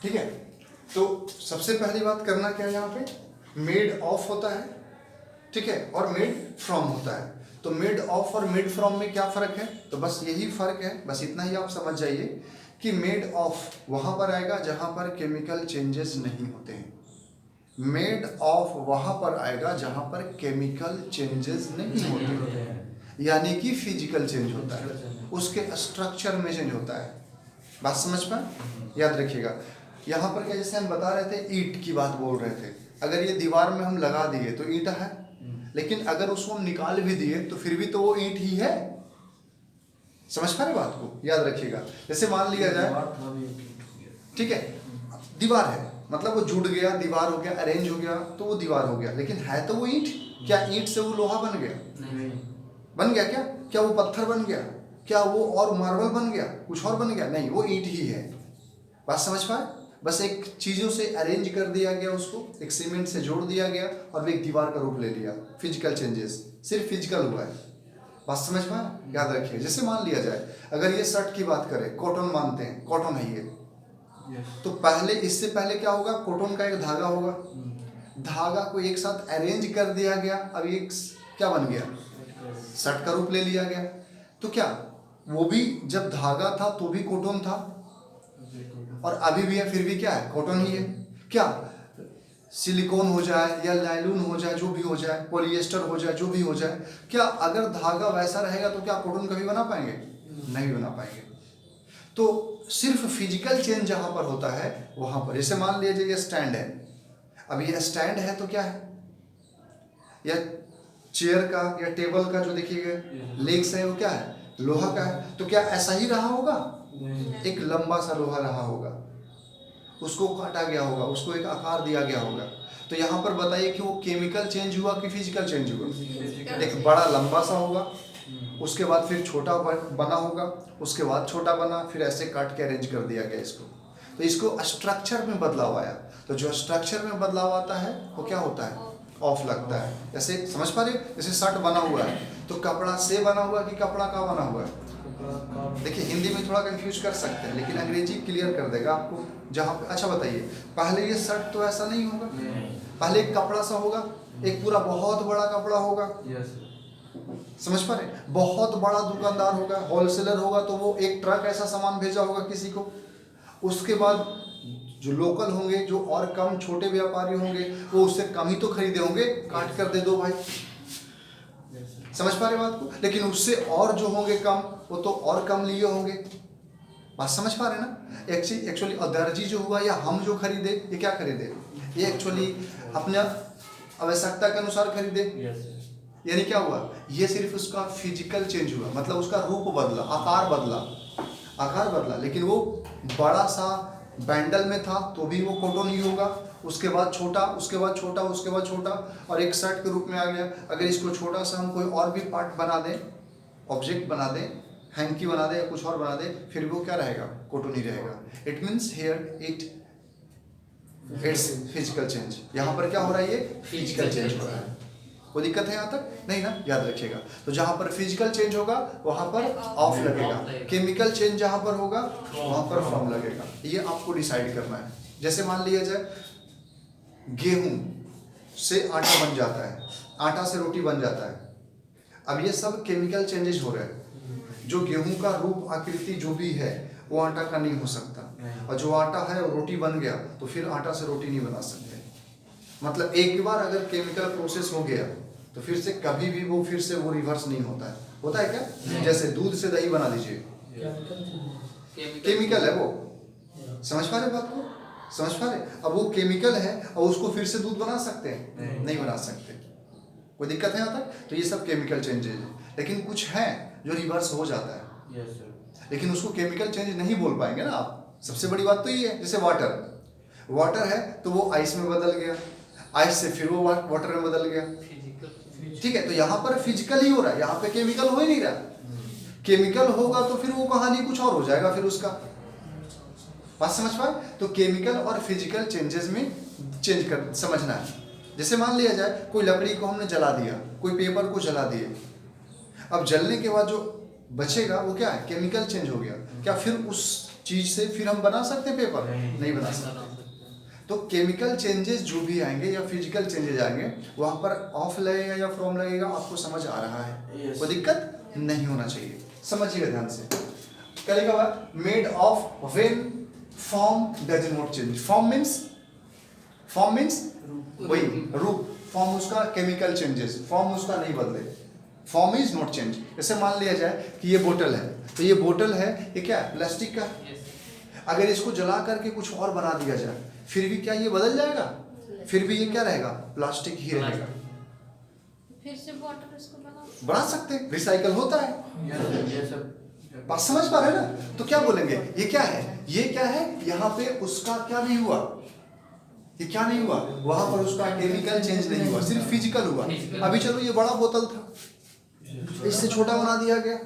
ठीक है। तो सबसे पहली बात करना क्या है, यहाँ पे मेड ऑफ होता है, ठीक है, और मेड फ्रॉम होता है। तो मेड ऑफ और मेड फ्रॉम में क्या फ़र्क है, तो बस यही फ़र्क है, बस इतना ही आप समझ जाइए कि मेड ऑफ वहाँ पर आएगा जहाँ पर केमिकल चेंजेस नहीं होते हैं, मेड ऑफ वहाँ पर आएगा जहाँ पर केमिकल चेंजेस नहीं होते हैं, यानी कि फिजिकल चेंज होता है, उसके स्ट्रक्चर में चेंज होता है। बात समझ पाए, याद रखिएगा। यहाँ पर क्या, जैसे हम बता रहे थे ईंट की बात बोल रहे थे, अगर ये दीवार में हम लगा दिए तो ईंट है, लेकिन अगर उसको हम निकाल भी दिए तो फिर भी तो वो ईंट ही है। समझ पा रहे बात को, याद रखिएगा। जैसे मान लिया जाए, ठीक है, दीवार है, मतलब वो जुड़ गया, दीवार हो गया, अरेंज हो गया, तो वो दीवार हो गया, लेकिन है तो वो ईंट। क्या ईंट से वो लोहा बन गया? नहीं। बन गया क्या? क्या वो पत्थर बन गया? क्या वो और मार्बल बन गया? कुछ और बन गया? नहीं, वो ईंट ही है। बात समझ पाए? बस एक चीज़ों से अरेंज कर दिया गया, उसको एक सीमेंट से जोड़ दिया गया और एक दीवार का रूप ले लिया। फिजिकल चेंजेस सिर्फ फिजिकल हुआ है। बात समझ पाए, याद रखिए। जैसे मान लिया जाए, अगर ये शर्ट की बात करें, कॉटन मानते हैं, कॉटन है ये, तो पहले, इससे पहले क्या होगा, कॉटन का एक धागा होगा, धागा को एक साथ अरेंज कर दिया गया, अब ये क्या बन गया, शर्ट का रूप ले लिया गया। तो क्या वो भी जब धागा था तो भी कॉटन था, और अभी भी है, फिर भी क्या है, कॉटन ही है। क्या सिलिकॉन हो जाए या नायलॉन हो जाए, जो भी हो जाए, पॉलिएस्टर हो जाए, जो भी हो जाए, क्या अगर धागा वैसा रहेगा तो क्या कॉटन कभी बना पाएंगे? नहीं बना पाएंगे। तो सिर्फ फिजिकल चेंज जहाँ पर होता है वहाँ पर, जैसे मान लीजिए ये स्टैंड है, अब ये स्टैंड है तो क्या है, या चेयर का या टेबल का जो देखिएगा लेग्स है वो क्या है, लोहा का है, तो क्या ऐसा ही रहा होगा? एक लंबा सा लोहा रहा होगा, उसको काटा गया होगा, उसको एक आकार दिया गया होगा। तो यहाँ पर बताइए कि वो केमिकल चेंज हुआ कि फिजिकल चेंज हुआ? एक बड़ा लंबा सा होगा, उसके बाद फिर छोटा बना होगा, उसके बाद छोटा बना, फिर ऐसे काट के अरेंज कर दिया गया इसको, तो इसको स्ट्रक्चर में बदलाव आया। तो जो स्ट्रक्चर में बदलाव आता है वो क्या होता है, ऑफ लगता है। जैसे समझ पा रहे, जैसे शर्ट बना हुआ है तो कपड़ा से बना हुआ कि कपड़ा का बना हुआ है? देखिए हिंदी में थोड़ा कंफ्यूज कर सकते हैं, लेकिन अंग्रेजी क्लियर कर देगा आपको जहाँ पे। अच्छा बताइए, पहले ये शर्ट तो ऐसा नहीं होगा, पहले एक कपड़ा सा होगा, एक पूरा बहुत बड़ा कपड़ा होगा। समझ पा रहे, बहुत बड़ा दुकानदार होगा, होलसेलर होगा, तो वो एक ट्रक ऐसा सामान भेजा होगा किसी को। उसके बाद जो लोकल होंगे, जो और कम छोटे व्यापारी होंगे, वो उससे कम ही तो खरीदे होंगे, काट कर दे दो भाई। समझ पा रहे बात को? लेकिन उससे और जो होंगे कम, वो तो और कम लिए होंगे। बात समझ पा रहे ना? एक्चुअली दर्जी जो हुआ या हम जो खरीदे, ये क्या खरीदे, ये एक्चुअली अपने आवश्यकता के अनुसार खरीदे। यानी क्या हुआ, ये सिर्फ उसका फिजिकल चेंज हुआ, मतलब उसका रूप बदला, आकार बदला, लेकिन वो बड़ा सा बैंडल में था तो भी वो कॉटन ही होगा। उसके बाद छोटा, उसके बाद छोटा, उसके बाद छोटा, और एक शर्ट के रूप में आ गया। अगर इसको छोटा सा हम कोई और भी पार्ट बना दें, ऑब्जेक्ट बना दें, हैंकी बना दें या कुछ और बना दें, फिर वो क्या रहेगा, कॉटन ही रहेगा। It means here it's physical change. यहाँ पर क्या हो रहा है, ये फिजिकल चेंज हो रहा है। कोई दिक्कत है यहाँ तक? नहीं ना, याद रखिएगा। तो जहाँ पर फिजिकल चेंज होगा वहाँ पर ऑफ लगेगा, केमिकल चेंज जहाँ पर होगा वहाँ पर फ्रॉम लगेगा। ये आपको डिसाइड करना है। जैसे मान लिया जाए गेहूं से आटा बन जाता है, आटा से रोटी बन जाता है। अब ये सब केमिकल चेंजेस हो रहे हैं। जो गेहूं का रूप आकृति जो भी है वो आटा का नहीं हो सकता, और जो आटा है वो रोटी बन गया तो फिर आटा से रोटी नहीं बना सकते। मतलब एक बार अगर केमिकल प्रोसेस हो गया तो फिर से कभी भी वो फिर से वो रिवर्स नहीं होता है। होता है क्या? जैसे दूध से दही बना दीजिए, केमिकल है वो। समझ पा रहे बात को? समझ पा रहे? अब वो केमिकल है और उसको फिर से दूध बना सकते हैं? नहीं बना सकते। कोई दिक्कत है यहाँ तक? तो ये सब केमिकल चेंजेज है, लेकिन कुछ है जो रिवर्स हो जाता है, लेकिन उसको केमिकल चेंज नहीं बोल पाएंगे ना आप। सबसे बड़ी बात तो ये है, जैसे वाटर है तो वो आइस में बदल गया, आइस से फिर वो वाटर में बदल गया। ठीक है, तो यहाँ पर फिजिकल ही हो रहा है, यहाँ पे केमिकल हो ही नहीं रहा। केमिकल होगा तो फिर वो कहानी कुछ और हो जाएगा फिर उसका। बात समझ पाए? तो केमिकल और फिजिकल चेंजेस में चेंज कर समझना है। जैसे मान लिया जाए कोई लकड़ी को हमने जला दिया, कोई पेपर को जला दिए, अब जलने के बाद जो बचेगा वो क्या है, केमिकल चेंज हो गया। क्या फिर उस चीज से फिर हम बना सकते हैं पेपर? नहीं बना सकते। तो केमिकल चेंजेस जो भी आएंगे या फिजिकल चेंजेस आएंगे वहां पर ऑफ लगेगा या फ्रॉम लगेगा, आपको समझ आ रहा है? कोई दिक्कत नहीं होना चाहिए, समझिएगा ध्यान से। क्या लिखा हुआ? Made of when form does not change. Form means वही रूप, फॉर्म उसका केमिकल चेंजेस, फॉर्म उसका नहीं बदले, फॉर्म इज नॉट चेंज। जैसे मान लिया जाए कि ये बोतल है, तो ये बोतल है, ये क्या है? प्लास्टिक का। अगर इसको जला करके कुछ और बना दिया जाए फिर भी क्या ये बदल जाएगा? फिर भी ये क्या रहेगा? प्लास्टिक ही रहेगा। फिर से वाटर इसको बना सकते हैं, रिसाइकल होता है। बात समझ पा रहे हैं ना? तो क्या बोलेंगे? ये क्या है? ये क्या है? यहाँ पे उसका क्या नहीं हुआ? ये क्या नहीं हुआ? वहां पर उसका केमिकल चेंज नहीं हुआ, सिर्फ फिजिकल हुआ। अभी चलो ये बड़ा बोतल था, इससे छोटा बना दिया गया।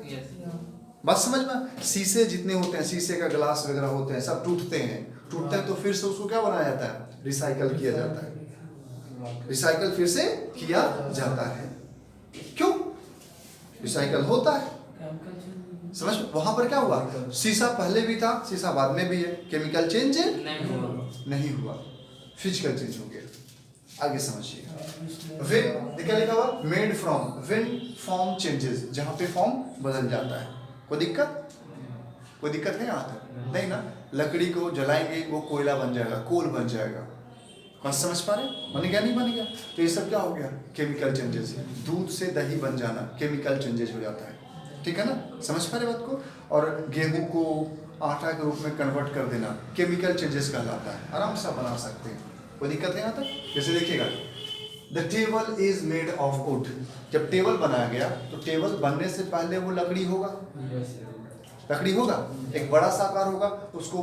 बात समझ में? शीशे जितने होते हैं, शीशे का ग्लास वगैरह होते हैं, सब टूटते हैं तो फिर से उसको क्या बनाया जाता है? रिसाइकल किया जाता है। रिसाइकल फिर से किया जाता है। क्यों? रिसाइकल होता है। समझ? वहां पर क्या हुआ? शीशा पहले भी था, शीशा बाद में भी है, केमिकल चेंज नहीं हुआ, फिजिकल चेंज हो गया। आगे समझिए। व्हेन क्या लिखा हुआ? Made from, when form changes, जहां पे फॉर्म बदल जाता है। कोई दिक्कत? कोई दिक्कत है यहाँ तक? नहीं ना? लकड़ी को जलाएंगे वो कोयला बन जाएगा, कोल बन जाएगा। कौन समझ पा रहे? बन गया नहीं बन गया? तो ये सब क्या हो गया? Chemical changes. दूध से दही बन जाना केमिकल चेंजेस हो जाता है। ठीक है ना? समझ पा रहे बात को? और गेहूं को आटा के रूप में कन्वर्ट कर देना केमिकल चेंजेस कहलाता है। आराम से बना सकते हैं, कोई दिक्कत है यहाँ तक? जैसे देखिएगा, the table is made of would. जब टेबल बनाया गया तो टेबल बनने से पहले वो लकड़ी होगा, लकड़ी होगा, एक बड़ा सा आकार होगा। उसको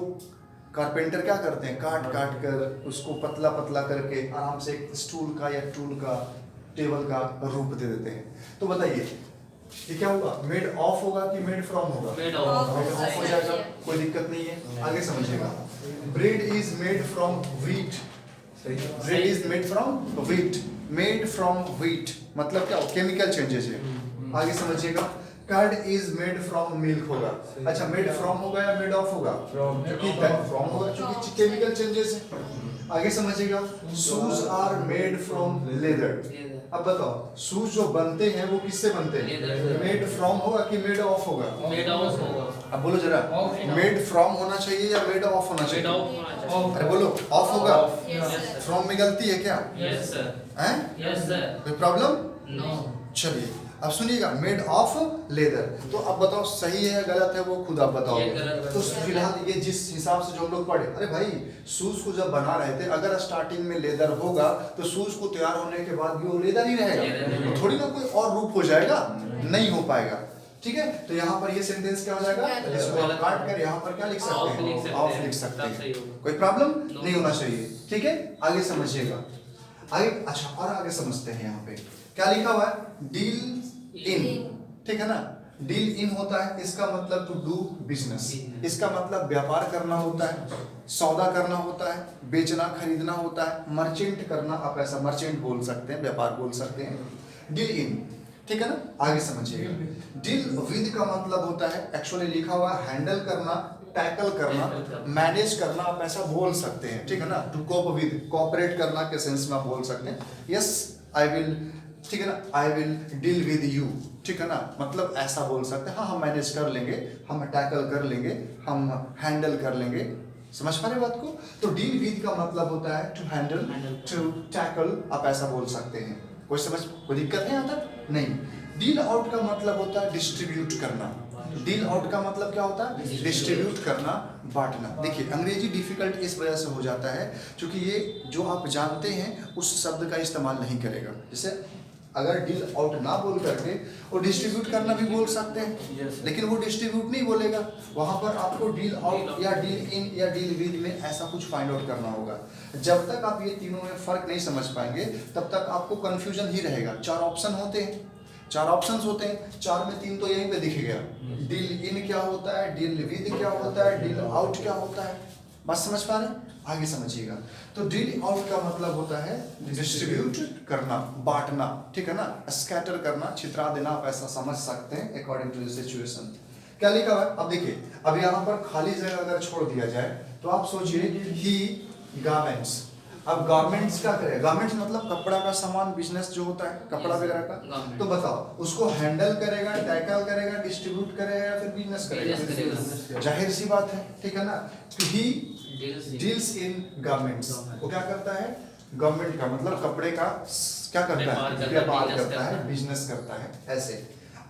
कारपेंटर क्या करते हैं? काट कर उसको पतला पतला करके आराम से एक स्टूल का या टूल का, टेबल का रूप दे देते हैं। तो बताइए ये क्या होगा? मेड ऑफ होगा कि मेड फ्रॉम होगा? मेड ऑफ हो जाएगा, कोई दिक्कत नहीं है। आगे समझिएगा। Bread is made from wheat. Bread is made from wheat. Made from wheat मतलब क्या? केमिकल चेंजेस है। आगे समझिएगा। Curd is made from milk होगा। अच्छा, मेड फ्रॉम होगा या मेड ऑफ होगा? क्योंकि फ्रॉम होगा क्योंकि केमिकल चेंजेस है। आगे समझिएगा। Shoes are made from leather. अब बताओ, शूज जो बनते हैं वो किससे बनते हैं? मेड फ्रॉम होगा कि मेड ऑफ होगा? मेड ऑफ होगा। अब बोलो जरा, मेड फ्रॉम होना चाहिए या मेड ऑफ होना चाहिए? अरे बोलो, ऑफ होगा। फ्रॉम में गलती है क्या? Yes sir. हैं? Yes sir. कोई प्रॉब्लम? नो। चलिए अब सुनिएगा, मेड ऑफ लेदर। तो अब बताओ सही है गलत है वो खुद आप बताओ। तो फिलहाल ये जिस हिसाब से जो हम लोग पढ़े, अरे भाई शूज को जब बना रहे थे, अगर स्टार्टिंग में लेदर होगा तो शूज को तैयार होने के बाद भी वो लेदर ही रहेगा, तो थोड़ी ना कोई और रूप हो जाएगा, नहीं हो पाएगा। ठीक है, तो यहाँ पर ये सेंटेंस क्या हो जाएगा? इसको आप काट कर यहाँ पर क्या लिख सकते हैं? ऑफ लिख सकते हैं। कोई प्रॉब्लम नहीं होना चाहिए। ठीक है, आगे समझिएगा। आगे अच्छा और आगे समझते हैं। यहाँ पे क्या लिखा हुआ है? Deal in. ठीक है ना? डील इन होता है, इसका मतलब टू डू बिजनेस। इसका मतलब व्यापार करना होता है, सौदा करना होता है, बेचना खरीदना होता है, मर्चेंट करना। आप ऐसा मर्चेंट बोल सकते हैं, व्यापार बोल सकते हैं। डील इन, ठीक है ना? आगे समझिएगा। डील विद का मतलब होता है, एक्चुअली लिखा हुआ हैंडल करना, टैकल करना, मैनेज करना, आप ऐसा बोल सकते हैं। ठीक है ना? टू कोप विद, कोऑपरेट करना के सेंस में आप बोल सकते हैं। यस आई विल, ठीक है ना? I will deal with you, ठीक है ना? मतलब ऐसा बोल सकते हैं, हाँ हम मैनेज कर लेंगे, हम टैकल कर लेंगे, हम हैंडल कर लेंगे। समझ पा रहे बात को? तो डील विद का मतलब होता है टू हैंडल, टू टैकल, आप ऐसा बोल सकते हैं। कोई समझ, कोई दिक्कत है यहाँ तक? नहीं। डील आउट का मतलब होता है डिस्ट्रीब्यूट करना। डील आउट का मतलब क्या होता है? डिस्ट्रीब्यूट करना, बांटना। देखिए अंग्रेजी डिफिकल्ट इस वजह से हो जाता है क्योंकि ये जो आप जानते हैं उस शब्द का इस्तेमाल नहीं करेगा। जैसे अगर डील आउट ना बोल करके वो डिस्ट्रीब्यूट करना भी बोल सकते हैं, लेकिन वो डिस्ट्रीब्यूट नहीं बोलेगा। वहां पर आपको डील आउट या डील इन या डील विद में ऐसा कुछ फाइंड आउट करना होगा। जब तक आप ये तीनों में फर्क नहीं समझ पाएंगे तब तक आपको कंफ्यूजन ही रहेगा। चार ऑप्शन होते हैं, चार ऑप्शंस होते हैं, चार में तीन तो यहीं पे दिख गया। डील इन क्या होता है, डील विद क्या होता है, डील आउट क्या होता है। बस समझ पा रहे? आगे समझिएगा। तो डील आउट का मतलब होता है डिस्ट्रीब्यूट करना, बांटना, ठीक है ना? स्कैटर करना, छितरा देना, आप ऐसा समझ सकते हैं अकॉर्डिंग टू द सिचुएशन। क्या लिखा हुआ है? अब देखिए, अब यहाँ पर खाली जगह अगर छोड़ दिया जाए तो आप सोचिए ही गारमेंट्स। अब गारमेंट्स क्या करेगा? गारमेंट्स मतलब कपड़ा का सामान, बिजनेस जो होता है कपड़ा वगैरह का। तो बताओ उसको हैंडल करेगा, टैकल करेगा, डिस्ट्रीब्यूट करेगा या फिर बिजनेस करेगा? जाहिर सी बात है, ठीक है ना। तो ही डील्स इन गारमेंट्स, वो क्या करता है? गवर्नमेंट का मतलब कपड़े का क्या करता है? व्यापार करता है, बिजनेस करता है। ऐसे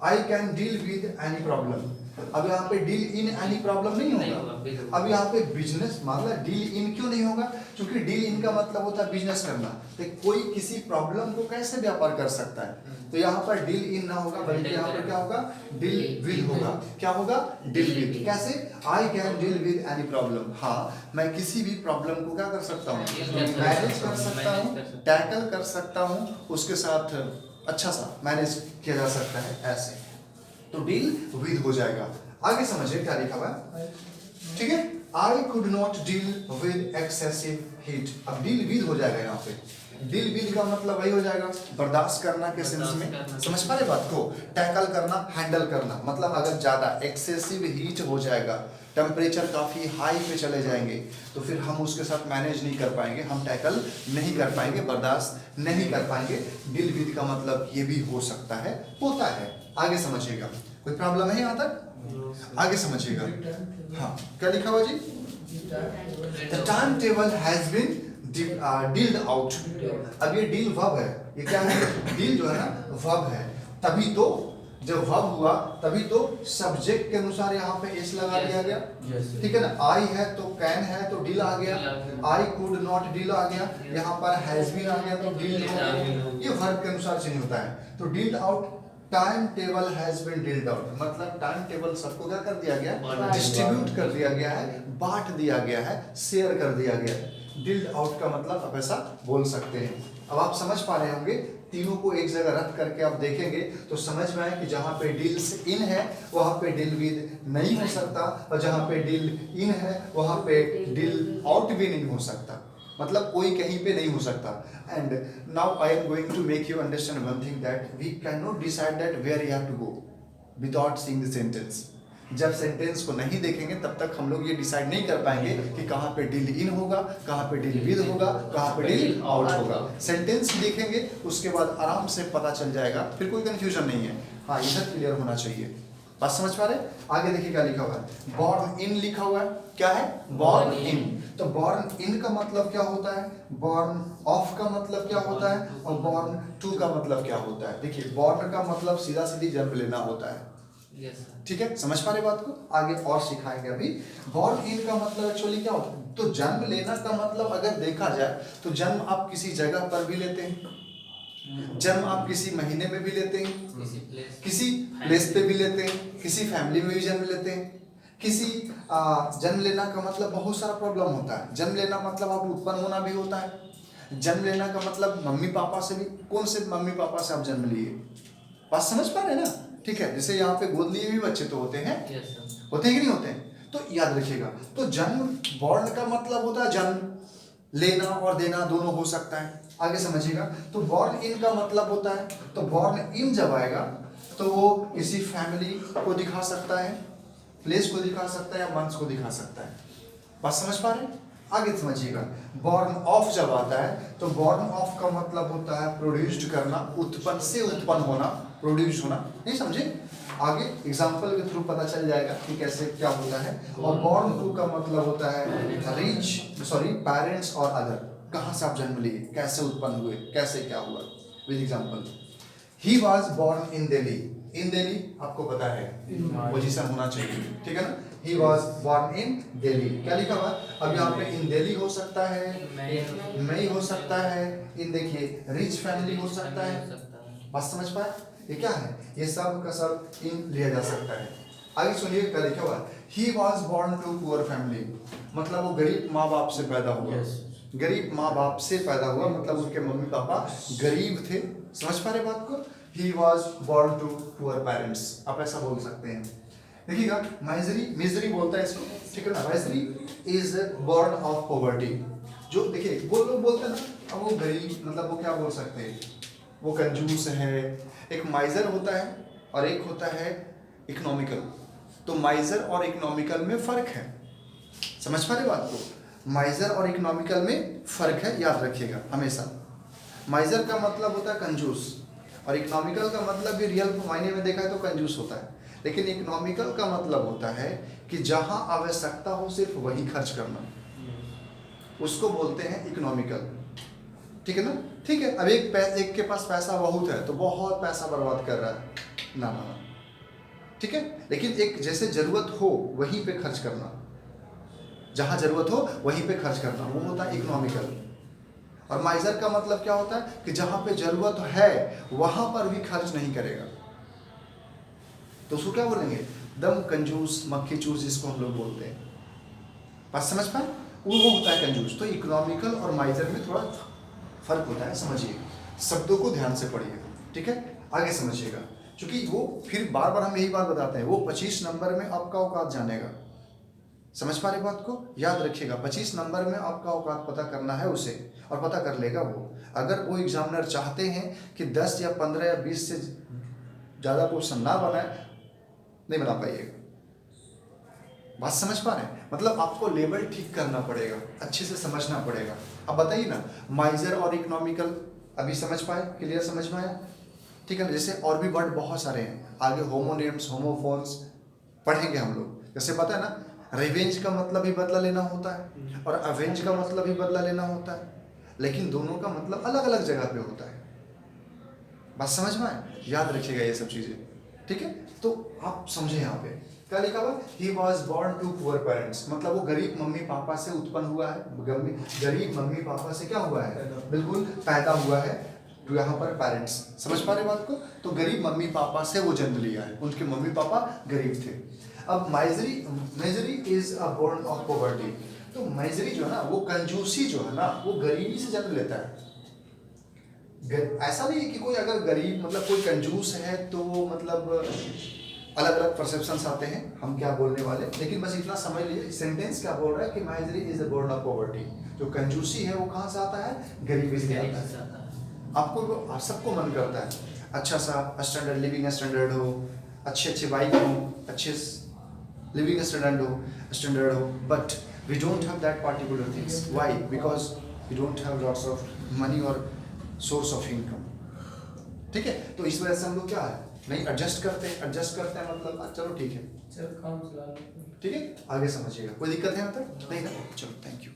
आई can deal with any problem. अब यहाँ पे डील इन एनी प्रॉब्लम नहीं होगा। अब यहाँ पे बिजनेस मतलब डील इन क्यों नहीं होगा? क्योंकि डील इन का मतलब होता है बिजनेस करना। तो कोई किसी प्रॉब्लम को कैसे व्यापार कर सकता है? तो यहाँ पर डील इन ना होगा, बल्कि यहाँ पर क्या होगा? डील विद होगा। क्या होगा? Deal with. कैसे? I can deal with any problem. हाँ, मैं किसी भी प्रॉब्लम को क्या कर सकता हूँ? मैनेज कर सकता हूँ, टैकल कर सकता हूँ, उसके साथ अच्छा सा मैनेज किया जा सकता है। ऐसे तो डील विद हो जाएगा। आगे समझिए क्या लिखा हुआ है, ठीक है। I could not deal with excessive heat. अब डील विद हो जाएगा यहाँ पे। डील विद का मतलब वही हो जाएगा बर्दाश्त करना के सेंस में। समझ पा रहे बात को? टैकल करना, हैंडल करना। मतलब अगर ज्यादा एक्सेसिव हीट हो जाएगा, टेम्परेचर काफी हाई पे चले जाएंगे, तो फिर हम उसके साथ मैनेज नहीं कर पाएंगे, हम टैकल नहीं कर पाएंगे, बर्दाश्त नहीं कर पाएंगे। डील विद का मतलब ये भी हो सकता है, होता है। आगे समझिएगा। कोई प्रॉब्लम है यहाँ तक? आगे समझिएगा। हाँ, क्या लिखा हुआ जी? The timetable has been dealt out। अब ये डील वर्ब है, ये क्या है? डील जो है ना वर्ब है। तभी तो जब वर्ब हुआ तभी तो सब्जेक्ट के अनुसार यहाँ पे एस लगा दिया गया, ठीक है ना। आई है तो कैन है तो डील आ गया। आई कुड नॉट डील आ गया। यहाँ पर हैज बीन आ गया तो डील हो गया। ये वर्ब के अनुसार चेंज होता है। तो dealt out, time table has been dealt out मतलब टाइम टेबल सबको क्या कर दिया गया? डिस्ट्रीब्यूट कर दिया गया है, बांट दिया गया है, शेयर कर दिया गया है। डील्ड आउट का मतलब आप ऐसा बोल सकते हैं। अब आप समझ पा रहे होंगे, तीनों को एक जगह रख करके आप देखेंगे तो समझ में आए कि जहाँ पे डील्स इन है वहाँ पे डील विद नहीं हो सकता, और जहाँ पे डील इन है वहाँ पे डील आउट भी नहीं हो सकता। मतलब कोई कहीं पे नहीं हो सकता। And now I am going to make you understand one thing, that we can not decide that where you have to go without seeing the sentence. जब सेंटेंस को नहीं देखेंगे तब तक हम लोग ये डिसाइड नहीं कर पाएंगे कि कहाँ पे डील इन होगा, कहाँ पे डील विद होगा, कहाँ पे डील आउट होगा। सेंटेंस देखेंगे उसके बाद आराम से पता चल जाएगा, फिर कोई कंफ्यूजन नहीं है। हाँ, इधर क्लियर होना चाहिए। बात समझ पा रहे? आगे देखिए क्या लिखा हुआ है। बॉर्न इन लिखा हुआ है। क्या है? Born in. तो बॉर्न इन का मतलब क्या होता है? बॉर्न ऑफ का मतलब क्या होता है? और बॉर्न टू का मतलब क्या होता है? देखिए, बॉर्न का मतलब सीधा सीधी जन्म लेना होता है। ठीक है, समझ पा रहे बात को? आगे और सिखाएंगे अभी। बॉर्न इन का मतलब एक्चुअली क्या होता है? तो जन्म लेना का मतलब अगर देखा जाए तो जन्म आप किसी जगह पर भी लेते हैं, जन्म आप किसी महीने में भी लेते हैं, किसी प्लेस पे भी लेते हैं, किसी फैमिली में भी जन्म लेते हैं। किसी जन्म लेना का मतलब बहुत सारा प्रॉब्लम होता है। जन्म लेना मतलब आप उत्पन्न होना भी होता है। जन्म लेना का मतलब मम्मी पापा से भी, कौन से मम्मी पापा से आप जन्म लिए? बात समझ पा रहे हैं ना? ठीक है, जैसे यहाँ पे गोद लिए भी बच्चे तो होते हैं, होते हैं कि नहीं होते हैं? तो याद रखिएगा, तो जन्म बॉर्न का मतलब होता है जन्म, लेना और देना दोनों हो सकता है। आगे समझिएगा। तो बॉर्न इन का मतलब होता है, तो बॉर्न इन जब आएगा तो वो किसी फैमिली को दिखा सकता है, प्लेस को दिखा सकता है या मंथ को दिखा सकता है। बात समझ पा रहे हैं? आगे समझिएगा। बॉर्न ऑफ जब आता है तो बॉर्न ऑफ का मतलब होता है प्रोड्यूस्ड करना, उत्पन्न से उत्पन्न होना, प्रोड्यूस होना। नहीं समझे? आगे एग्जाम्पल के थ्रू पता चल जाएगा कि कैसे क्या होता है। और बॉर्न टू का मतलब होता है पेरेंट्स और अदर, कहाँ से आप जन्म लिए, कैसे उत्पन्न हुए, कैसे क्या हुआ। With example, he was born in Delhi. In Delhi आपको पता है पोजीशन होना चाहिए, ठीक है ना। He was born in Delhi. क्या लिखा हुआ? अब यहाँ पे इन दिल्ली हो सकता है, मई हो सकता है, इन देखिए रिच फैमिली हो सकता है। बात समझ पाए? ये क्या है? ये सब का सब इन लिया जा सकता है। आगे सुनिए क्या लिखा हुआ है। He was born to poor family, मतलब वो गरीब माँ बाप से पैदा हुआ। गरीब माँ बाप से पैदा हुआ मतलब उनके मम्मी पापा गरीब थे। समझ पा रहे बात को? He was born to poor parents, आप ऐसा बोल सकते हैं। देखिएगा, मिजरी बोलता है इसको, ठीक है ना। Misery is born of poverty. जो देखिए वो लोग बोलते हैं ना, अब वो गरीब मतलब वो क्या बोल सकते हैं, वो कंजूस है। एक माइजर होता है और एक होता है इकोनॉमिकल। तो माइजर और इकोनॉमिकल में फर्क है। समझ पा रहे बात को? माइजर और इकोनॉमिकल में फर्क है, याद रखिएगा हमेशा। माइजर का मतलब होता है कंजूस, और इकोनॉमिकल का मतलब भी रियल मायने में देखा है तो कंजूस होता है, लेकिन इकोनॉमिकल का मतलब होता है कि जहां आवश्यकता हो सिर्फ वही खर्च करना, उसको बोलते हैं इकोनॉमिकल। ठीक है ना? ठीक है। अब एक के पास पैसा बहुत है तो बहुत पैसा बर्बाद कर रहा है, ना ना ना, ठीक है। लेकिन एक जैसे जरूरत हो वहीं पे खर्च करना, जहां जरूरत हो वहीं पे खर्च करना, वो होता है इकोनॉमिकल। और माइजर का मतलब क्या होता है कि जहां पे जरूरत है वहां पर भी खर्च नहीं करेगा, तो उसको क्या बोलेंगे? दम कंजूस, मक्खी चूस जिसको हम लोग बोलते हैं। बात समझ पाए? वो होता है कंजूस। तो इकोनॉमिकल और माइजर में थोड़ा फर्क होता है, समझिए। शब्दों को ध्यान से पढ़िए, ठीक है? आगे समझिएगा, क्योंकि वो फिर बार बार हम यही बात बताते हैं, वो 25 नंबर में आपका औकात जानेगा। समझ पा रहे बात को? याद रखिएगा, 25 नंबर में आपका औकात पता करना है उसे, और पता कर लेगा वो। अगर वो एग्जामिनर चाहते हैं कि 10 या 15 या 20 से ज़्यादा क्वेश्चन ना बनाए, नहीं बना पाइएगा। बात समझ पा रहे हैं? मतलब आपको लेवल ठीक करना पड़ेगा, अच्छे से समझना पड़ेगा। अब बताइए ना, माइजर और इकोनॉमिकल अभी समझ पाए? क्लियर समझ में आया? ठीक है ना? जैसे और भी वर्ड बहुत सारे हैं, आगे होमोनिम्स, होमोफोन्स पढ़ेंगे हम लोग। जैसे पता है ना, रिवेंज का मतलब ही बदला लेना होता है, और अवेंज का मतलब ही बदला लेना होता है, लेकिन दोनों का मतलब अलग अलग जगह पे होता है। बात समझ में आए? याद रखिएगा ये सब चीज़ें, ठीक है? तो आप समझे यहाँ पे क्या लिखा हुआ? He was born to poor parents, मतलब वो गरीब मम्मी पापा से उत्पन्न हुआ है, गरीब मम्मी पापा से क्या हुआ है? बिल्कुल पैदा हुआ है। तो यहाँ पर पेरेंट्स, समझ पा रहे बात को? तो गरीब मम्मी पापा से वो जन्म लिया है, उनके मम्मी पापा गरीब थे। अब misery is a born of poverty, तो माइजरी जो है ना, वो कंजूसी जो है ना, वो गरीबी से जन्म लेता है। ऐसा नहीं है कि कोई अगर गरीब मतलब कोई कंजूस है तो मतलब अलग अलग परसेप्शंस आते हैं हम क्या बोलने वाले, लेकिन बस इतना समझ लीजिए सेंटेंस क्या बोल रहा है कि misery is a born of poverty. जो कंजूसी है वो कहाँ से आता है? गरीबी से आता है। आपको सबको मन करता है अच्छा सा स्टैंडर्ड लिविंग स्टैंडर्ड हो, अच्छे अच्छे बाइक हो, अच्छे लिविंग स्टैंडर्ड हो, but we don't have that particular things. Why? Because we don't have lots of money और सोर्स ऑफ इनकम। ठीक है? तो इस वजह से हम लोग क्या है, नहीं एडजस्ट करते हैं मतलब चलो ठीक है, चल काम चला लो। ठीक है? आगे समझिएगा। कोई दिक्कत है यहाँ तक? नहीं ना? चलो, थैंक यू।